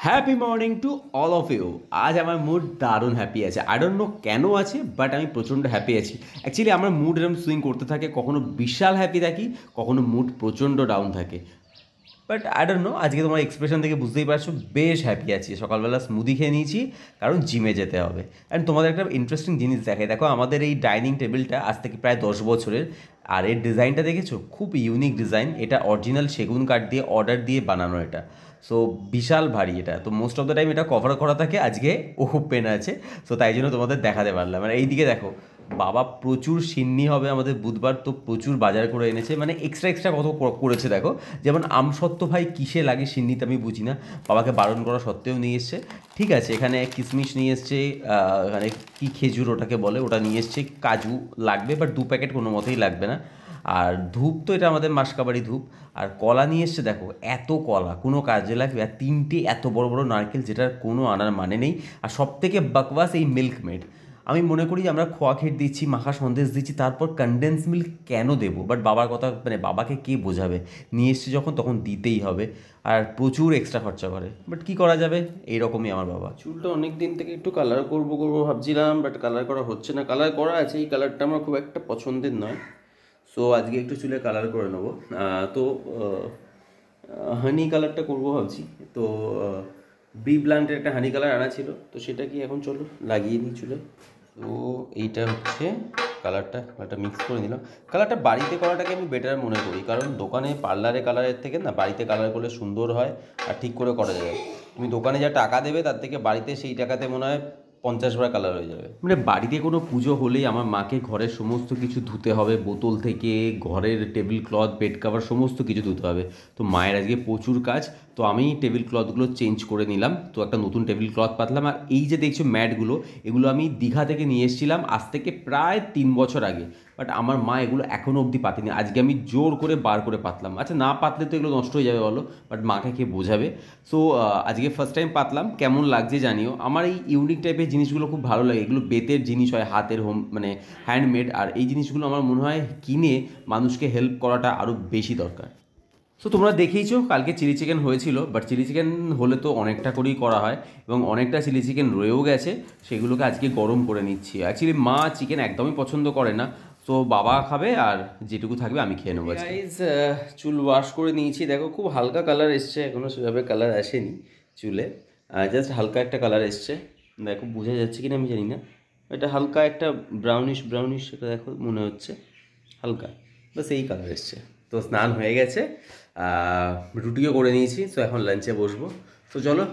Happy morning to all of you. আজ আমার mood দারুণ হ্যাপি আছে। আই ডোন্ট নো কেন আছে, বাট আমি প্রচণ্ড হ্যাপি আছি। অ্যাকচুয়ালি আমার মুড এরকম সুইং করতে থাকে, কখনো বিশাল হ্যাপি থাকি, কখনো মুড প্রচণ্ড ডাউন থাকে। বাট আই ডোন্ট নো, আজকে তোমার এক্সপ্রেশন থেকে বুঝতেই পারছো বেশ হ্যাপি আছি। সকালবেলা স্মুদি খেয়ে নিয়েছি, কারণ জিমে যেতে হবে। অ্যান্ড তোমাদের একটা ইন্টারেস্টিং জিনিস দেখাই, দেখো আমাদের এই ডাইনিং টেবিলটা আজ থেকে প্রায় 10 বছরের। আর এর ডিজাইনটা দেখেছো, খুব ইউনিক ডিজাইন। এটা অরিজিনাল সেগুন কাঠ দিয়ে অর্ডার দিয়ে বানানো এটা। সো বিশাল ভারী এটা। তো মোস্ট অফ দ্য টাইম এটা কভার করা থাকে, আজকে ওপেন আছে। সো তাই জন্য তোমাদের দেখাতে পারলাম। মানে এইদিকে দেখো, বাবা প্রচুর সিন্নি হবে আমাদের বুধবার, তো প্রচুর বাজার করে এনেছে। মানে এক্সট্রা এক্সট্রা কত করেছে দেখো। যেমন আমসত্ত্ব ভাই কিসে লাগে সিন্নিতে আমি বুঝি না, বাবাকে বারণ করা সত্ত্বেও নিয়ে এসছে। ঠিক আছে, এখানে কিশমিশ নিয়ে এসছে, এখানে কী খেজুর ওটাকে বলে, ওটা নিয়ে এসছে। কাজু লাগবে, বাট 2 প্যাকেট কোনো মতেই লাগবে না। আর ধূপ তো এটা আমাদের মাসকাবাড়ি ধূপ। আর কলা নিয়ে এসছে, দেখো এত কলা কোনো কাজে লাগবে। আর 3টে এত বড় বড় নারকেল, যেটার কোনো আনার মানে নেই। আর সব থেকে বাকওয়াস এই মিল্কমেড। আমি মনে করি আমরা খোয়া ক্ষীর দিচ্ছি, মাখা সন্দেশ দিচ্ছি, তারপর কনডেন্স মিল্ক কেন দেবো? বাট বাবার কথা, মানে বাবাকে কে বোঝাবে? নিয়ে এসছে যখন, তখন দিতেই হবে। আর প্রচুর এক্সট্রা খরচা করে, বাট কী করা যাবে, এইরকমই আমার বাবা। চুলটা অনেক দিন থেকে একটু কালার করবো করবো ভাবছিলাম, বাট কালার করা হচ্ছে না। কালার করা আছে, এই কালারটা আমার খুব একটা পছন্দের নয়। সো আজকে একটু চুলে কালার করে নেবো। তো হানি কালারটা করবো ভাবছি। তো বি ব্লান্টের একটা হানি কালার আনা ছিল, তো সেটা কি এখন চলো লাগিয়ে নিই চুলে। তো এইটা হচ্ছে কালারটা মিক্স করে নিলাম। কালারটা বাড়িতে করাটাকে আমি বেটার মনে করি, কারণ দোকানে পার্লারে কালারের থেকে না বাড়িতে কালার করলে সুন্দর হয় আর ঠিক করে করা যায়। তুমি দোকানে যা টাকা দেবে, তার থেকে বাড়িতে সেই টাকাতে মনে হয় 50 বার কালার হয়ে যাবে। মানে বাড়িতে কোনো পুজো হলেই আমার মাকে ঘরের সমস্ত কিছু ধুতে হবে, বোতল থেকে ঘরের টেবিল ক্লথ, বেড কাভার, সমস্ত কিছু ধুতে হবে। তো মায়ের আজকে প্রচুর কাজ। তো আমি টেবিল ক্লথগুলো চেঞ্জ করে নিলাম, তো একটা নতুন টেবিল ক্লথ পাতলাম। আর এই যে দেখছো ম্যাটগুলো, এগুলো আমি দীঘা থেকে নিয়ে এসেছিলাম আজ থেকে প্রায় 3 বছর আগে। বাট আমার মা এগুলো এখনও অবধি পাতেনি, আজকে আমি জোর করে বার করে পাতলাম। আচ্ছা, না পাতলে তো এগুলো নষ্ট হয়ে যাবে বলো, বাট মাকে কে বোঝাবে? সো আজকে ফার্স্ট টাইম পাতলাম, কেমন লাগছে জানিও। আমার এই ইউনিক টাইপের জিনিসগুলো খুব ভালো লাগে। এগুলো বেতের জিনিস হয়, হাতের মানে হ্যান্ডমেড। আর এই জিনিসগুলো আমার মনে হয় কিনে মানুষকে হেল্প করাটা আরও বেশি দরকার। সো তোমরা দেখেইছো কালকে চিলি চিকেন হয়েছিল, বাট চিলি চিকেন হলে তো অনেকটা করেই করা হয়, এবং অনেকটা চিলি চিকেন রয়েও গেছে। সেগুলোকে আজকে গরম করে নিচ্ছি। অ্যাকচুয়ালি মা চিকেন একদমই পছন্দ করে না, তো বাবা খাবে, আর যেটুকু থাকবে আমি খেয়ে নেবো। গাইজ, চুল ওয়াশ করে নিয়েছি, দেখো খুব হালকা কালার এসছে, এখনও সেভাবে কালার আসেনি চুলে। জাস্ট হালকা একটা কালার এসছে, দেখো বোঝা যাচ্ছে কিনা আমি জানি না। এটা হালকা একটা ব্রাউনিশ ব্রাউনিশ, এটা দেখো মনে হচ্ছে হালকা, বাস এই কালার এসছে। তো স্নান হয়ে গেছে, রুটিও করে নিয়েছি, তো এখন লাঞ্চে বসবো। তো চলো।